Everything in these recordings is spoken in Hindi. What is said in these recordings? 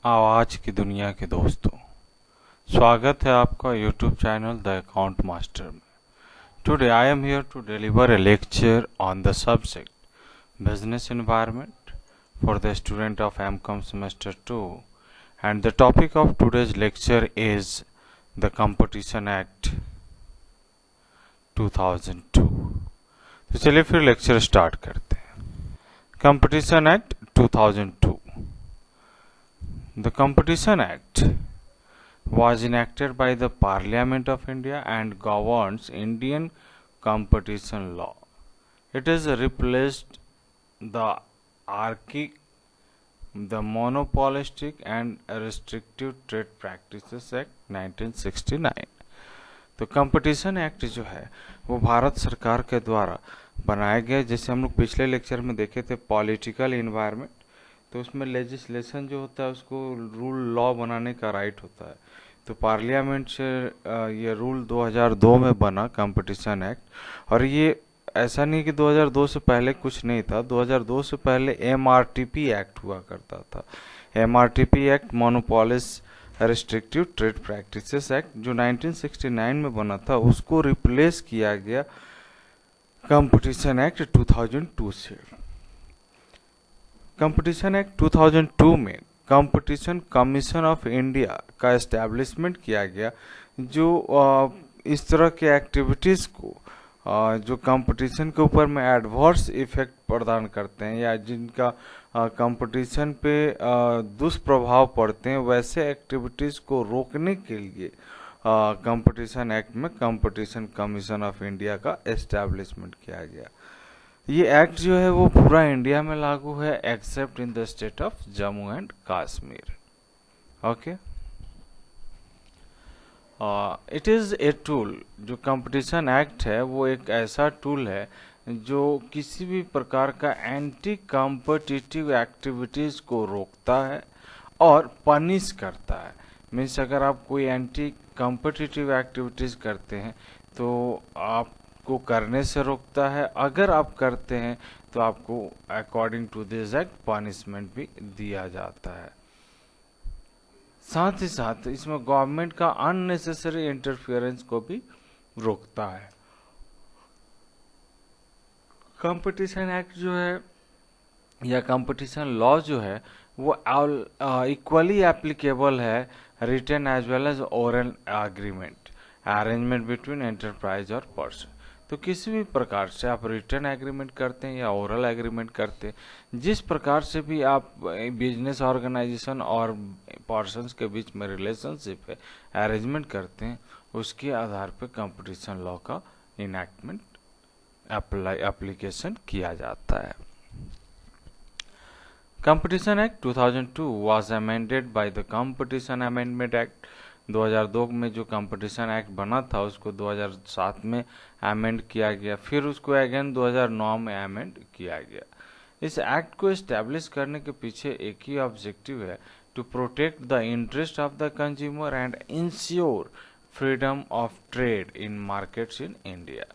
आवाज की दुनिया के दोस्तों, स्वागत है आपका YouTube चैनल द अकाउंट मास्टर में। Today I am here to deliver a lecture on the subject business environment for the student of MCOM semester 2, and the topic of today's lecture is the Competition Act 2002। तो चलिए फिर लेक्चर स्टार्ट करते हैं। Competition act 2002। The Competition Act was enacted by the Parliament of India and governs Indian competition law. It has replaced the archaic, the Monopolistic and Restrictive Trade Practices Act 1969। तो कंपटीशन एक्ट जो है वो भारत सरकार के द्वारा बनाया गया। जैसे हम लोग पिछले लेक्चर में देखे थे पॉलिटिकल इन्वायरमेंट, तो उसमें लेजिस्लेशन जो होता है उसको रूल लॉ बनाने का राइट होता है। तो पार्लियामेंट से ये रूल 2002 में बना कंपटीशन एक्ट। और ये ऐसा नहीं कि 2002 से पहले कुछ नहीं था। 2002 से पहले MRTP एक्ट हुआ करता था। MRTP act monopolies restrictive trade practices act जो 1969 में बना था, उसको रिप्लेस किया गया कंपटीशन एक्ट 2002 से। कंपटीशन एक्ट 2002 में कंपटीशन कमीशन ऑफ इंडिया का एस्टैब्लिशमेंट किया गया, जो इस तरह के एक्टिविटीज़ को जो कंपटीशन के ऊपर में एडवर्स इफेक्ट प्रदान करते हैं या जिनका कंपटीशन पे दुष्प्रभाव पड़ते हैं, वैसे एक्टिविटीज़ को रोकने के लिए कंपटीशन एक्ट में कंपटीशन कमीशन ऑफ इंडिया का एस्टैब्लिशमेंट किया गया। ये एक्ट जो है वो पूरा इंडिया में लागू है accept in the state of Jammu and Kashmir. Okay, it is a tool. जो कंपटीशन एक्ट है वो एक ऐसा टूल है जो किसी भी प्रकार का एंटी कॉम्पिटिटिव एक्टिविटीज़ को रोकता है और पनिश करता है। मीन्स अगर आप कोई एंटी कॉम्पिटिटिव एक्टिविटीज़ करते हैं तो आपको करने से रोकता है, अगर आप करते हैं तो आपको according to this act punishment भी दिया जाता है। साथ ही साथ इसमें गवर्नमेंट का अननेसेसरी इंटरफियरेंस को भी रोकता है। कंपटीशन एक्ट जो है या कंपटीशन लॉ जो है वो इक्वली एप्लीकेबल है written as well as oral agreement arrangement between enterprise और पर्सन। तो किसी भी प्रकार से आप रिटर्न एग्रीमेंट करते हैं या ओरल एग्रीमेंट करते हैं, जिस प्रकार से भी आप बिजनेस ऑर्गेनाइजेशन और पर्सन्स के बीच में रिलेशनशिप है अरेंजमेंट करते हैं, उसके आधार पर कंपटीशन लॉ का इनैक्टमेंट एप्लीकेशन किया जाता है। Competition act 2002 was amended by the competition amendment act. 2002 में जो कंपटीशन एक्ट बना था उसको 2007 में अमेंड किया गया, फिर उसको अगेन 2009 में अमेंड किया गया। इस एक्ट को एस्टैब्लिश करने के पीछे एक ही ऑब्जेक्टिव है, to protect the interest of the consumer and ensure freedom of trade in markets in India.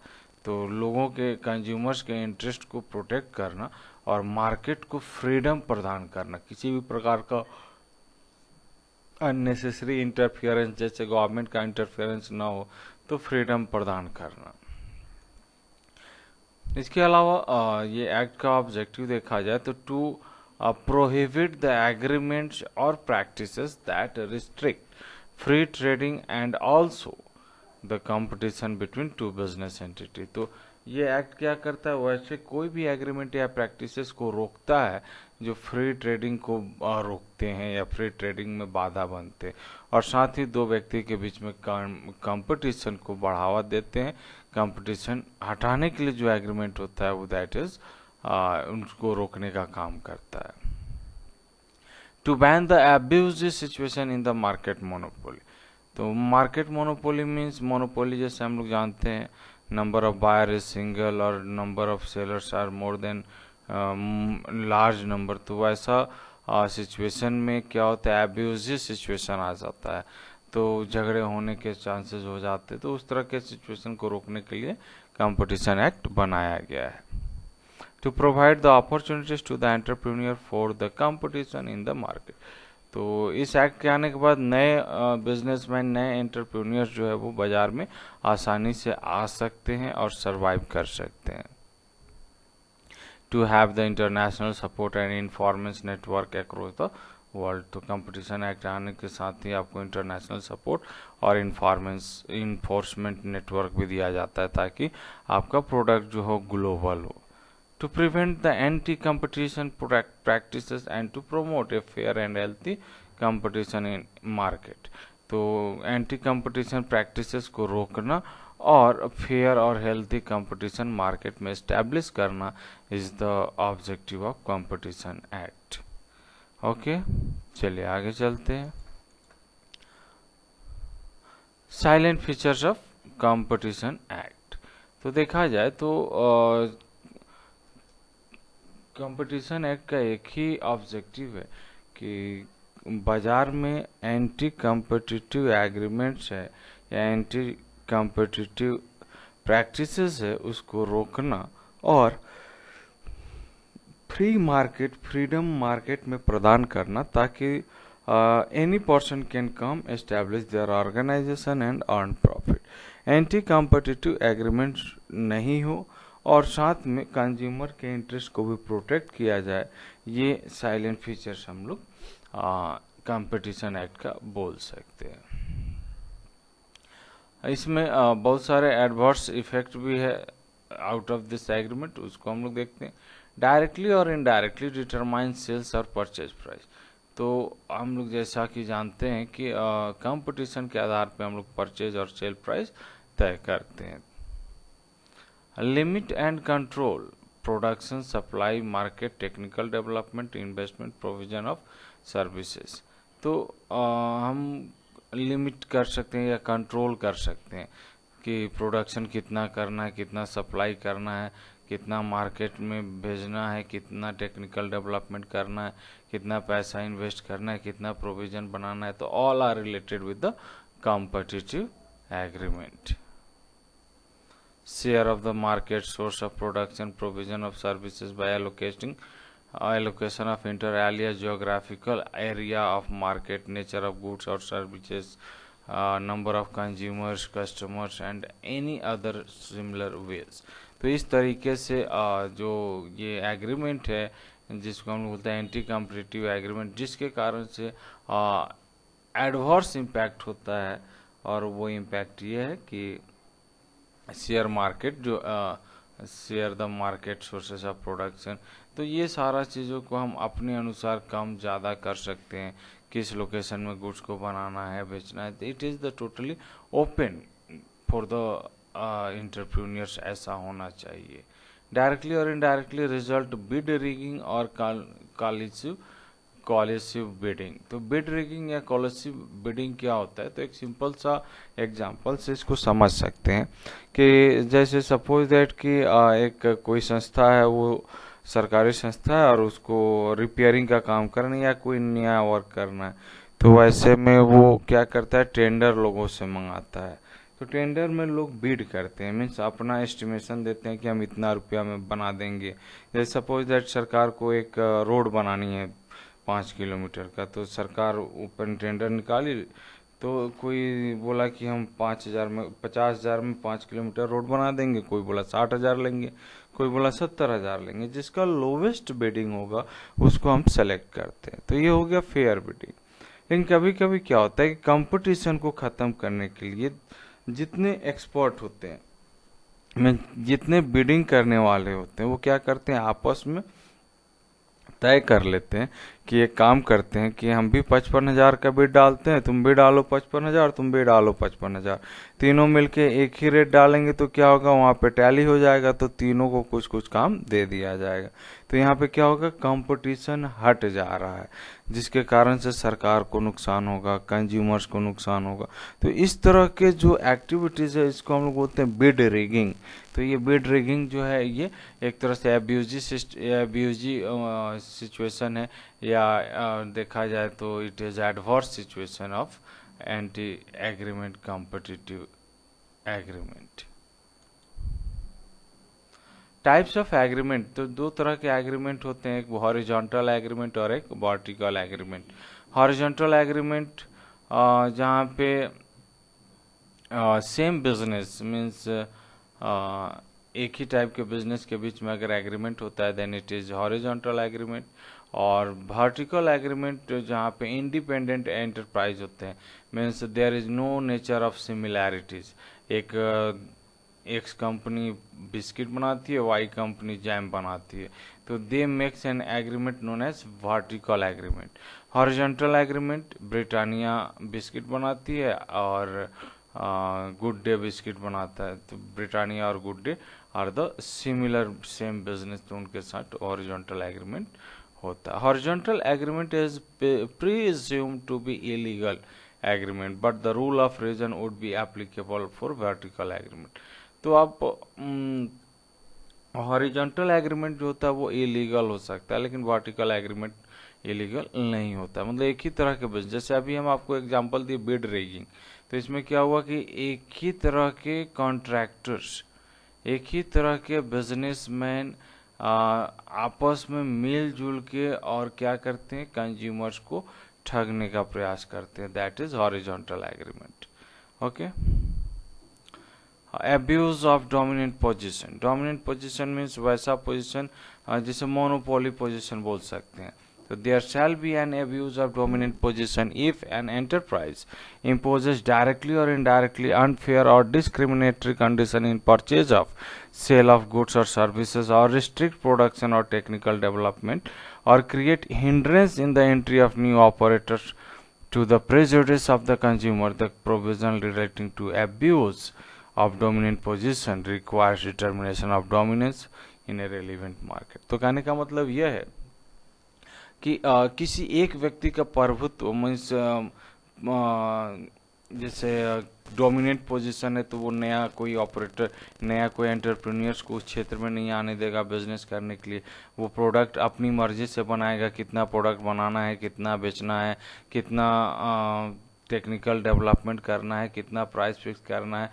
तो लोगों के कंज्यूमर्स के इंटरेस्ट को प्रोटेक्ट करना और मार्केट को फ्रीडम प्रदान करना, किसी भी प्रकार का अननेसेसरी इंटरफियरेंस जैसे गवर्नमेंट का इंटरफियरेंस ना हो तो फ्रीडम प्रदान करना। इसके अलावा ये एक्ट का ऑब्जेक्टिव देखा जाए तो टू प्रोहिबिट द एग्रीमेंट्स और practices that restrict free trading and also the competition between two business entity. तो ये एक्ट क्या करता है, वैसे कोई भी एग्रीमेंट या प्रैक्टिसेस को रोकता है जो फ्री ट्रेडिंग को रोकते हैं या फ्री ट्रेडिंग में बाधा बनते हैं, और साथ ही दो व्यक्ति के बीच में कंपटीशन को बढ़ावा देते हैं। कंपटीशन हटाने के लिए जो एग्रीमेंट होता है वो दैट इज उनको रोकने का काम करता है। To ban the abusive situation in the market monopoly. तो मार्केट मोनोपोली मीन्स मोनोपोली जैसे हम लोग जानते हैं number of buyer is single और number of sellers are more than large number. तो वैसा सिचुएशन में क्या होता है, अब्यूजिव सिचुएशन आ जाता है, तो झगड़े होने के चांसेस हो जाते हैं। तो उस तरह के सिचुएशन को रोकने के लिए कंपटीशन एक्ट बनाया गया है। To provide the opportunities to the entrepreneur for the competition in the market. तो इस एक्ट के आने के बाद नए बिजनेसमैन, नए एंटरप्रेन्योर्स जो है वो बाजार में आसानी से आ सकते हैं और सरवाइव कर सकते हैं। To have the international support and enforcement network across the world. तो कंपटीशन एक्ट आने के साथ ही आपको इंटरनेशनल सपोर्ट और इन्फोर्समेंट नेटवर्क भी दिया जाता है ताकि आपका प्रोडक्ट जो हो ग्लोबल हो। To prevent the anti-competition practices and to promote a fair and healthy competition in market। तो एंटी कंपटीशन प्रैक्टिसेस को रोकना और फेयर और हेल्थी कंपटीशन मार्केट में एस्टैब्लिश करना is the objective of competition act. Okay, चलिए आगे चलते हैं। Salient features of competition act. तो देखा जाए तो कंपटीशन एक्ट का एक ही ऑब्जेक्टिव है कि बाजार में एंटी कम्पिटिटिव एग्रीमेंट्स है या एंटी कम्पिटिटिव प्रैक्टिसेस है उसको रोकना और फ्रीडम मार्केट में प्रदान करना ताकि any person can come establish their organisation and earn profit. Anti competitive agreement नहीं हो और साथ में कंज्यूमर के इंटरेस्ट को भी प्रोटेक्ट किया जाए, ये साइलेंट फीचर्स हम लोग कंपटीशन एक्ट का बोल सकते हैं। इसमें बहुत सारे एडवर्स इफेक्ट भी है आउट ऑफ दिस एग्रीमेंट, उसको हम लोग देखते हैं। डायरेक्टली और इनडायरेक्टली डिटरमाइन सेल्स और परचेज प्राइस। तो हम लोग जैसा कि जानते हैं कि कंपटीशन के आधार पे हम लोग परचेज और सेल प्राइस तय करते हैं। Limit and control production, supply, market, technical development, investment, provision of services. तो हम लिमिट कर सकते हैं या कंट्रोल कर सकते हैं कि प्रोडक्शन कितना करना है, कितना सप्लाई करना है, कितना मार्केट में भेजना है, कितना टेक्निकल डेवलपमेंट करना है, कितना पैसा इन्वेस्ट करना है, कितना प्रोविजन बनाना है। तो all are related with the competitive agreement. Share of the market, source of production, provision of services by allocation of inter alia, geographical area of market, nature of goods or services, number of consumers, customers and any other similar ways। तो इस तरीके से जो ये एग्रीमेंट है जिसको हम बोलते हैं एंटी कॉम्पिटिटिव एग्रीमेंट, जिसके कारण से एडवर्स इम्पैक्ट होता है और वो इम्पैक्ट ये है कि शेयर मार्केट, जो share the market, sources of production. तो ये सारा चीज़ों को हम अपने अनुसार कम ज़्यादा कर सकते हैं, किस लोकेशन में गुड्स को बनाना है, बेचना है। It is the totally open for the entrepreneurs, ऐसा होना चाहिए। डायरेक्टली और इनडायरेक्टली रिजल्ट बिड रिगिंग और कॉलेसिव बिडिंग। तो बिड रिगिंग या कॉलेसिव बिडिंग क्या होता है? तो एक सिंपल सा एग्जांपल से इसको समझ सकते हैं कि जैसे सपोज दैट कि एक कोई संस्था है, वो सरकारी संस्था है और उसको रिपेयरिंग का काम करना है या कोई नया वर्क करना है। तो वैसे में वो क्या करता है, टेंडर लोगों से मंगाता है। तो टेंडर में लोग बिड करते हैं, मीन्स अपना एस्टिमेशन देते हैं कि हम इतना रुपया में बना देंगे। जैसे सपोज दैट सरकार को एक रोड बनानी है 5 किलोमीटर का, तो सरकार ऊपर टेंडर निकाली, तो कोई बोला कि हम 50,000 में 5 किलोमीटर रोड बना देंगे, कोई बोला 60,000 लेंगे, कोई बोला 70,000 लेंगे। जिसका लोवेस्ट बिडिंग होगा उसको हम सेलेक्ट करते हैं। तो ये हो गया फेयर बिडिंग। लेकिन कभी कभी क्या होता है कि कंपटीशन को ख़त्म करने के लिए जितने एक्सपर्ट होते हैं, जितने बिडिंग करने वाले होते हैं, वो क्या करते हैं, आपस में तय कर लेते हैं कि एक काम करते हैं कि हम भी 55,000 का बिड डालते हैं, तुम भी डालो 55,000, तुम भी डालो 55,000, तीनों मिलके एक ही रेट डालेंगे। तो क्या होगा, वहाँ पे टैली हो जाएगा, तो तीनों को कुछ कुछ काम दे दिया जाएगा। तो यहाँ पे क्या होगा, कंपटीशन हट जा रहा है, जिसके कारण से सरकार को नुकसान होगा, कंज्यूमर्स को नुकसान होगा। तो इस तरह के जो एक्टिविटीज़ है इसको हम लोग बोलते हैं बिड रिगिंग। तो ये बिड रिगिंग जो है ये एक तरह से एब्यूजी सिचुएशन है, या देखा जाए तो it is adverse situation of anti agreement competitive agreement. Types of agreement, तो दो तरह के एग्रीमेंट होते हैं, एक हॉरिजॉन्टल एग्रीमेंट और एक वर्टिकल एग्रीमेंट। हॉरिजॉन्टल एग्रीमेंट जहाँ पे सेम बिजनेस मीन्स एक ही टाइप के बिजनेस के बीच में अगर एग्रीमेंट होता है then it is horizontal agreement. और वर्टिकल एग्रीमेंट जहाँ पे इंडिपेंडेंट एंटरप्राइज होते हैं means there is no nature of similarities. एक एक्स कंपनी बिस्किट बनाती है, वाई कंपनी जैम बनाती है, तो they makes an agreement known as vertical agreement. Horizontal agreement Britannia biscuit बनाती है और गुड डे बिस्किट बनाता है, तो ब्रिटानिया और Good Day are the similar same business, तो उनके साथ हॉरिजॉन्टल एग्रीमेंट होता है। Horizontal agreement is presumed to be illegal agreement but the rule of reason would be applicable for vertical agreement. तो आप हॉरिजॉन्टल एग्रीमेंट जो होता है वो इलीगल हो सकता है, लेकिन वर्टिकल एग्रीमेंट इलीगल नहीं होता। मतलब एक ही तरह के बिजनेस, जैसे अभी हम आपको एग्जांपल दिए बिड रेगिंग, तो इसमें क्या हुआ कि एक ही तरह के कॉन्ट्रैक्टर्स, एक ही तरह के बिजनेसमैन आपस में मिलजुल के और क्या करते हैं, कंज्यूमर्स को ठगने का प्रयास करते हैं, that is horizontal agreement. Okay. Abuse of dominant position. Dominant position means वैसा पोजीशन जिसे मोनोपोली पोजीशन बोल सकते हैं। So there shall be an abuse of dominant position if an enterprise imposes directly or indirectly unfair or discriminatory condition in purchase of, sale of goods or services, or restrict production or technical development, or create hindrance in the entry of new operators to the prejudice of the consumer. The provision relating to abuse of dominant position requires determination of dominance in a relevant market। तो कहने का मतलब यह है कि किसी एक व्यक्ति का प्रभुत्व मीन्स जैसे डोमिनेंट पोजीशन है, तो वो नया कोई ऑपरेटर, नया कोई एंटरप्रेन्योर्स को उस क्षेत्र में नहीं आने देगा बिजनेस करने के लिए। वो प्रोडक्ट अपनी मर्जी से बनाएगा, कितना प्रोडक्ट बनाना है, कितना बेचना है, कितना टेक्निकल डेवलपमेंट करना है, कितना प्राइस फिक्स करना है,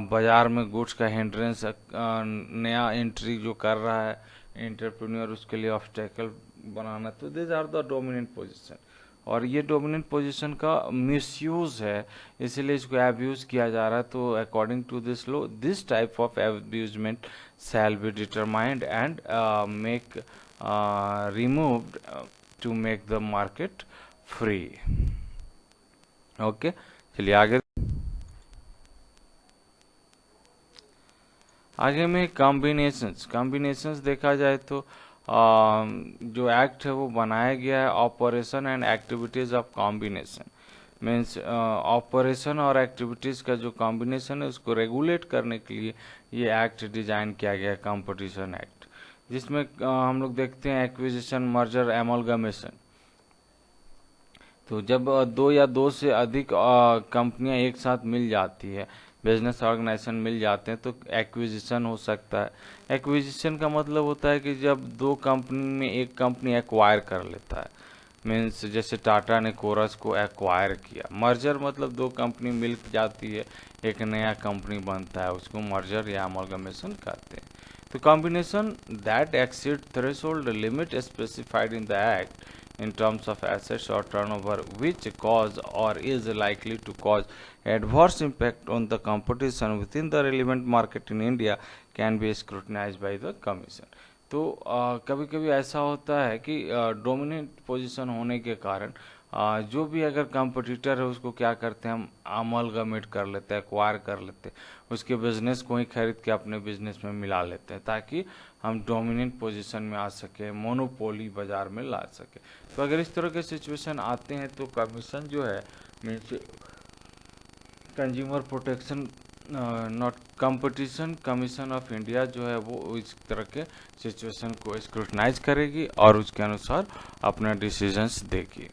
बाजार में गुड्स का हिंड्रेंस नया एंट्री जो कर रहा है एंटरप्रेन्योर उसके लिए ऑब्स्टेकल बनाना, तो this are the dominant position. और ये डोमिनेंट पोजीशन का मिसयूज है, इसलिए इसको एब्यूज किया जा रहा है। तो according to this law this type of abusement shall be determined and make removed to make the market free. Okay, चलिए आगे में कॉम्बिनेशंस देखा जाए तो जो एक्ट है वो बनाया गया है operation and activities of combination. Means operation और एक्टिविटीज का जो कॉम्बिनेशन है उसको रेगुलेट करने के लिए ये एक्ट डिजाइन किया गया है, कंपटीशन एक्ट, जिसमें हम लोग देखते हैं एक्विजिशन, मर्जर, एमलगमेशन। तो जब दो या दो से अधिक कंपनियां एक साथ मिल जाती है, बिजनेस ऑर्गेनाइजेशन मिल जाते हैं, तो एक्विजिशन हो सकता है। एक्विजिशन का मतलब होता है कि जब दो कंपनी में एक कंपनी एक्वायर कर लेता है, मीन्स जैसे टाटा ने कोरस को एक्वायर किया। मर्जर मतलब दो कंपनी मिल जाती है, एक नया कंपनी बनता है, उसको मर्जर या अमलगमेशन कहते हैं। तो combination that exceed threshold limit specified in the act in terms of assets or turnover which cause or is likely to cause adverse impact on the competition within the relevant market in India can be scrutinized by the commission। तो कभी कभी ऐसा होता है कि डोमिनेंट पोजीशन होने के कारण जो भी अगर कंपटीटर है उसको क्या करते हैं, हम अमलगमेट कर लेते हैं, एक्वायर कर लेते हैं, उसके बिजनेस को ही खरीद के अपने बिजनेस में मिला लेते हैं ताकि हम डोमिनेंट पोजीशन में आ सके, मोनोपोली बाजार में ला सके। तो अगर इस तरह के सिचुएशन आते हैं तो कमीशन जो है means consumer protection not competition commission of India जो है वो इस तरह के सिचुएशन को स्क्रूटनाइज करेगी और उसके अनुसार अपना डिसीजंस देगी।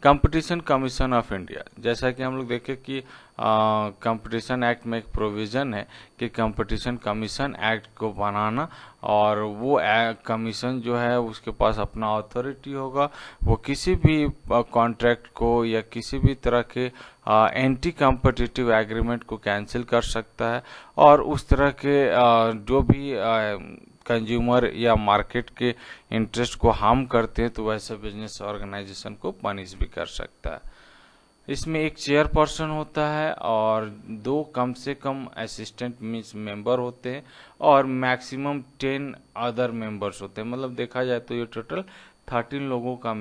कंपटीशन कमीशन ऑफ इंडिया, जैसा कि हम लोग देखें कि कंपटीशन एक्ट में एक प्रोविज़न है कि कंपटीशन कमीशन एक्ट को बनाना, और वो कमीशन जो है उसके पास अपना अथॉरिटी होगा, वो किसी भी कॉन्ट्रैक्ट को या किसी भी तरह के एंटी कॉम्पिटिटिव एग्रीमेंट को कैंसिल कर सकता है, और उस तरह के जो भी कंज्यूमर या मार्केट के इंटरेस्ट को हार्म करते हैं तो वैसे बिजनेस ऑर्गेनाइजेशन को पनिश भी कर सकता है। इसमें एक चेयरपर्सन होता है और 2 कम से कम असिस्टेंट मीन्स मेंबर होते हैं और मैक्सिमम 10 अदर मेंबर्स होते हैं। मतलब देखा जाए तो ये टोटल 13 लोगों का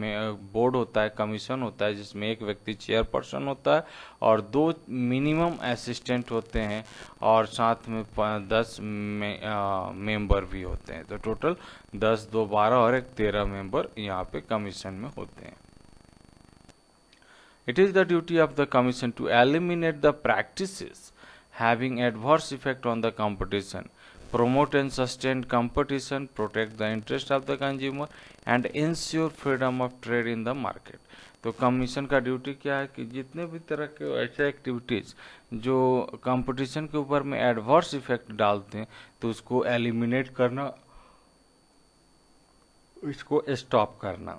बोर्ड होता है, कमीशन होता है, जिसमें एक व्यक्ति चेयरपर्सन होता है और 2 मिनिमम असिस्टेंट होते हैं और साथ में 10 मेंबर भी होते हैं। तो टोटल 10, 2, 12 और एक 13 मेंबर यहाँ पे कमीशन में होते हैं। It is the duty of the Commission to eliminate the practices having adverse effect on the competition, promote and sustain competition, protect the interest of the consumer, and ensure freedom of trade in the market. तो कमीशन का ड्यूटी क्या है कि जितने भी तरह के ऐसे एक्टिविटीज़ जो कंपटीशन के ऊपर में एडवर्स इफेक्ट डालते हैं तो उसको एलिमिनेट करना, इसको स्टॉप करना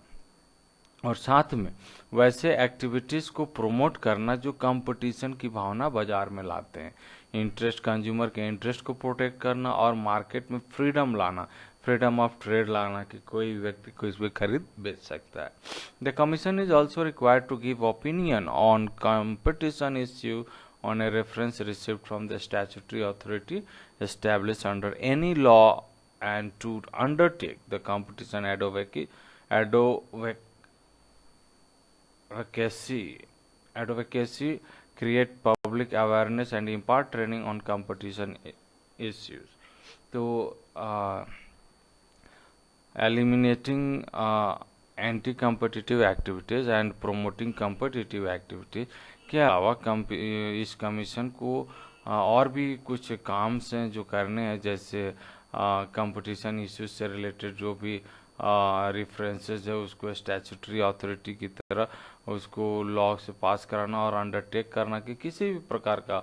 और साथ में वैसे एक्टिविटीज़ को प्रमोट करना जो कंपटीशन की भावना बाजार में लाते हैं, इंटरेस्ट कंज्यूमर के इंटरेस्ट को प्रोटेक्ट करना और मार्केट में फ्रीडम लाना, फ्रीडम ऑफ ट्रेड लाना कि कोई व्यक्ति कोई भी खरीद बेच सकता है। The commission is also required to give opinion on competition issue on a reference received from the statutory authority established under any law and to undertake the competition advocacy, create public awareness and impart training on competition issues. तो eliminating anti-competitive activities and promoting competitive activities के अलावा इस कमीशन को और भी कुछ काम हैं जो करने हैं, जैसे कंपटीशन इश्यूज से रिलेटेड जो भी रेफरेंसेस है उसको स्टैट्यूटरी अथॉरिटी की तरह उसको लॉ से पास कराना और अंडरटेक करना कि किसी भी प्रकार का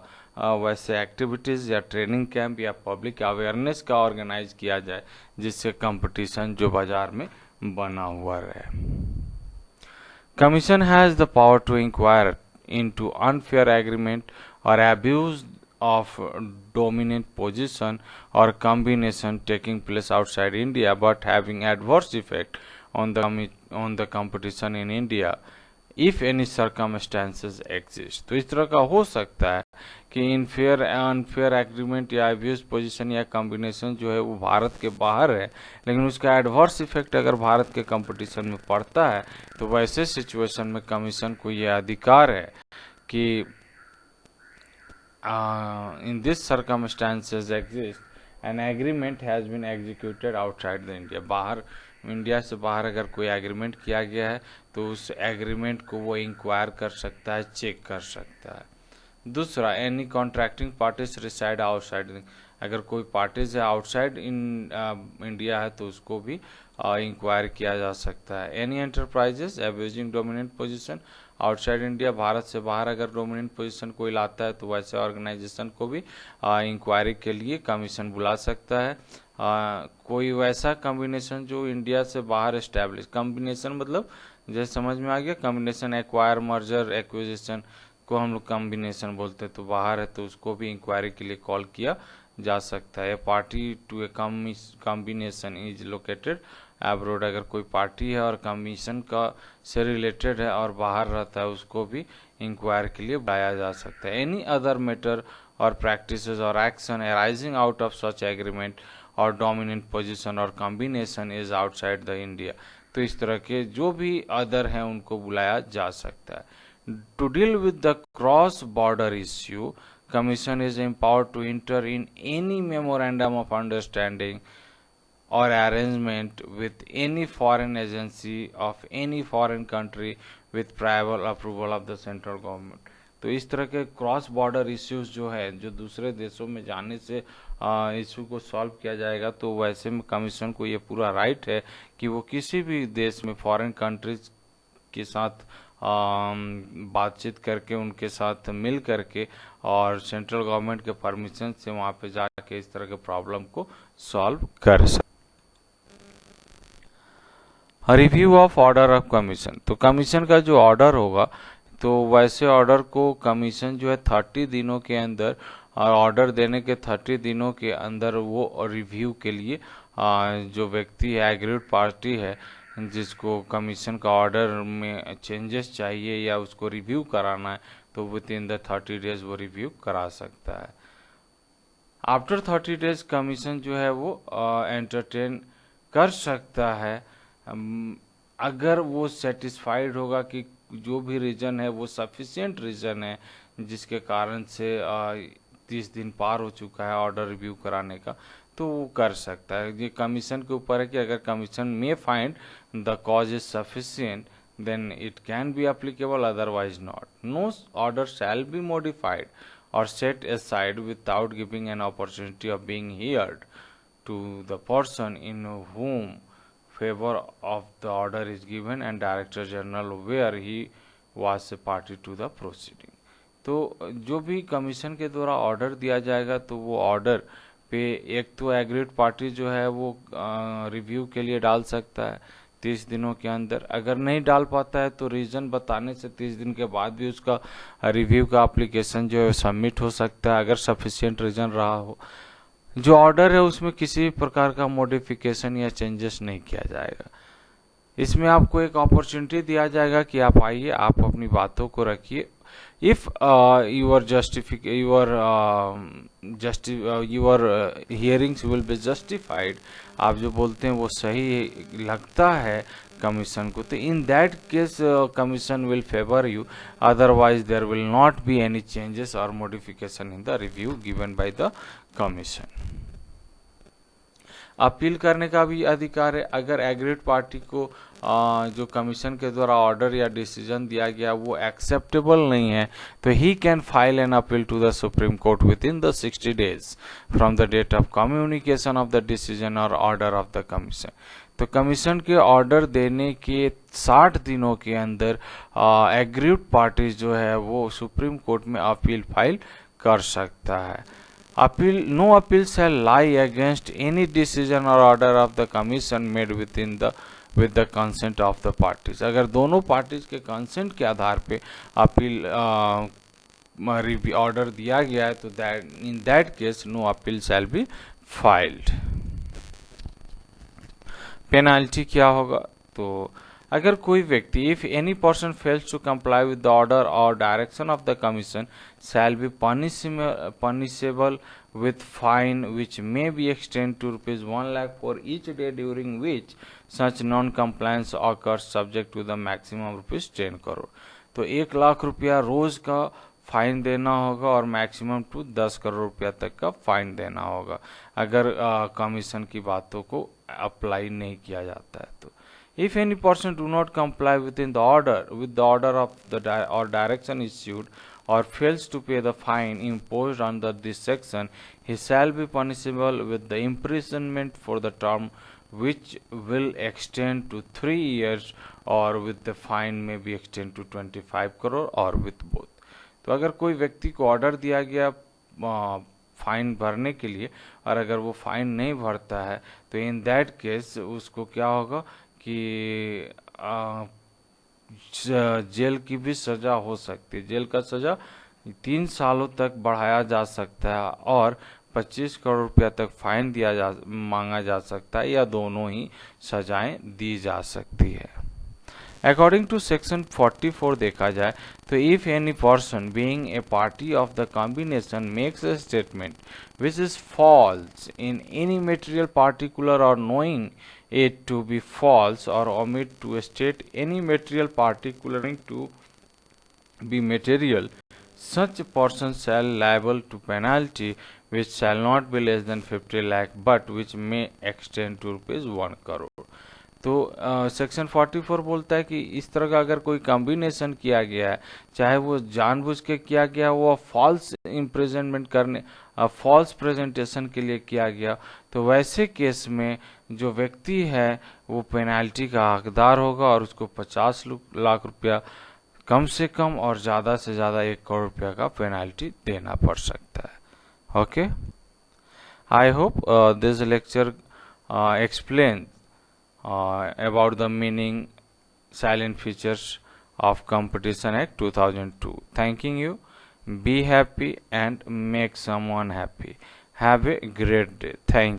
वैसे एक्टिविटीज़ या ट्रेनिंग कैंप या पब्लिक अवेयरनेस का ऑर्गेनाइज किया जाए जिससे कंपटीशन जो बाजार में बना हुआ रहे। Commission has the power to inquire into unfair agreement or abuse of dominant position or combination taking place outside India but having adverse effect on the competition in India if any circumstances exist। तो इस तरह का हो सकता है कि अनफेयर एग्रीमेंट या अब्यूज पोजीशन या कॉम्बिनेशन जो है वो भारत के बाहर है लेकिन उसका एडवर्स इफेक्ट अगर भारत के कंपटीशन में पड़ता है तो वैसे सिचुएशन में कमीशन को ये अधिकार है कि in this circumstances exist an agreement has been executed outside the India. बाहर इंडिया से बाहर अगर कोई एग्रीमेंट किया गया है तो उस एग्रीमेंट को वो इंक्वायर कर सकता है, चेक कर सकता है। दूसरा, any contracting parties reside outside, अगर कोई पार्टीज है आउटसाइड इंडिया है तो उसको भी इंक्वायर किया जा सकता है। Any enterprises abusing dominant position outside India, Bharat से बाहर अगर डोमिनेंट पोजीशन कोई लाता है तो वैसे ऑर्गेनाइजेशन को भी इंक्वायरी के लिए कमीशन बुला सकता है। कोई वैसा कॉम्बिनेशन जो इंडिया से बाहर एस्टैब्लिश, कॉम्बिनेशन मतलब जैसे समझ में आ गया, कॉम्बिनेशन एक्वायर मर्जर एक्विजिशन को हम लोग कॉम्बिनेशन बोलते हैं, तो बाहर है तो उसको भी इंक्वायरी के लिए कॉल किया जा सकता है। Party to a combination is located abroad, अगर कोई पार्टी है और कमीशन का से रिलेटेड है और बाहर रहता है उसको भी इंक्वायर के लिए बुलाया जा सकता है। एनी अदर मैटर और प्रैक्टिसेस और action arising out of such agreement और डोमिनेंट पोजीशन और combination is outside the India, तो इस तरह के जो भी अदर हैं उनको बुलाया जा सकता है। To deal with the cross border issue, Commission is empowered to enter in any memorandum of understanding or arrangement with any foreign agency of any foreign country with prior approval of the central government। तो इस तरह के क्रॉस बॉर्डर इश्यूज जो है जो दूसरे देशों में जाने से इशू को सॉल्व किया जाएगा, तो वैसे में कमीशन को ये पूरा राइट है कि वो किसी भी देश में फॉरेन कंट्रीज के साथ बातचीत करके उनके साथ मिल करके और सेंट्रल गवर्नमेंट के परमिशन से वहाँ पे जाके इस तरह के प्रॉब्लम को सॉल्व कर सकते। Review of order of commission, तो कमीशन का जो ऑर्डर होगा तो वैसे ऑर्डर को कमीशन जो है 30 दिनों के अंदर और ऑर्डर देने के 30 दिनों के अंदर वो रिव्यू के लिए जो व्यक्ति है एग्रीड पार्टी है जिसको कमीशन का ऑर्डर में चेंजेस चाहिए या उसको रिव्यू कराना है, तो विद इन द 30 डेज वो रिव्यू करा सकता है। आफ्टर 30 डेज कमीशन जो है वो एंटरटेन कर सकता है अगर वो सेटिस्फाइड होगा कि जो भी रीज़न है वो सफिशिएंट रीज़न है जिसके कारण से 30 दिन पार हो चुका है ऑर्डर रिव्यू कराने का, तो वो कर सकता है। ये कमीशन के ऊपर है कि अगर कमीशन में find the cause is sufficient then it can be applicable, otherwise not. No order shall be modified or set aside without giving an opportunity of being heard to the person in whom favor of the order is given and Director General where he was a party to the proceeding. तो जो भी कमीशन के द्वारा ऑर्डर दिया जाएगा तो वो ऑर्डर पे एक तो एग्रीड पार्टी जो है वो रिव्यू के लिए डाल सकता है 30 दिनों के अंदर। अगर नहीं डाल पाता है तो रीज़न बताने से 30 दिन के बाद भी उसका रिव्यू का एप्लीकेशन जो है सबमिट हो सकता है अगर सफिशिएंट रीज़न रहा हो। जो ऑर्डर है उसमें किसी भी प्रकार का मॉडिफिकेशन या चेंजेस नहीं किया जाएगा। इसमें आपको एक अपॉर्चुनिटी दिया जाएगा कि आप आइए, आप अपनी बातों को रखिए। if your hearings will be justified, आप जो बोलते हैं वो सही लगता है कमीशन को, तो in that case commission will favor you, otherwise there will not be any changes or modification in the review given by the commission. Appeal करने का भी अधिकार है। अगर एग्रीड पार्टी को जो कमीशन के द्वारा ऑर्डर या डिसीजन दिया गया वो एक्सेप्टेबल नहीं है तो ही can file an appeal to the Supreme Court within the 60 days from the date of communication of the decision और ऑर्डर ऑफ द कमीशन। तो कमीशन के ऑर्डर देने के 60 दिनों के अंदर एग्रीड पार्टी जो है वो सुप्रीम कोर्ट में अपील फाइल कर सकता है। Appeal, no appeal shall lie against any decision or order of the commission made with the consent of the parties. अगर दोनों पार्टीज के कंसेंट के आधार पे अपील ऑर्डर दिया गया है तो in that case no appeal shall be filed. Penalty क्या होगा? तो अगर कोई व्यक्ति if any person fails to comply with the order or direction of the commission shall be punishable with fine which may be extended to ₹1 lakh for each day during which such non-compliance occurs subject to the maximum ₹10 crore। तो 1 लाख रुपया रोज का फाइन देना होगा और मैक्सिमम टू 10 करोड़ रुपया तक का फाइन देना होगा अगर कमीशन की बातों को अप्लाई नहीं किया जाता है तो। If any person do not comply with the order of or direction issued or fails to pay the fine imposed under this section, he shall be punishable with the imprisonment for the term which will extend to 3 years or with the fine may be extended to 25 crore or with both। तो अगर कोई व्यक्ति को ऑर्डर दिया गया फाइन भरने के लिए और अगर वो फाइन नहीं भरता है तो इन दैट केस उसको क्या होगा कि जेल की भी सजा हो सकती है। जेल का सजा 3 सालों तक बढ़ाया जा सकता है और 25 करोड़ रुपया तक फाइन मांगा जा सकता है या दोनों ही सजाएं दी जा सकती है। अकॉर्डिंग टू सेक्शन 44 देखा जाए तो if any person being a party of the combination makes a statement which is falls in any material particular और knowing it to be false or omit to state any material particular to be material, such person shall liable to penalty which shall not be less than 50 lakh but which may extend to ₹1 crore। तो सेक्शन 44 बोलता है कि इस तरह का अगर कोई कॉम्बिनेशन किया गया है चाहे वो जानबूझ के किया गया वो फॉल्स इम्प्रिजनमेंट करने फॉल्स प्रेजेंटेशन के लिए किया गया तो वैसे केस में जो व्यक्ति है वो पेनाल्टी का हकदार होगा और उसको 50 लाख रुपया कम से कम और ज़्यादा से ज़्यादा 1 करोड़ रुपया का पेनाल्टी देना पड़ सकता है। Okay, I hope this lecture explain about the meaning silent features of Competition Act 2002. Thanking you. Be happy and make someone happy. Have a great day. Thank you.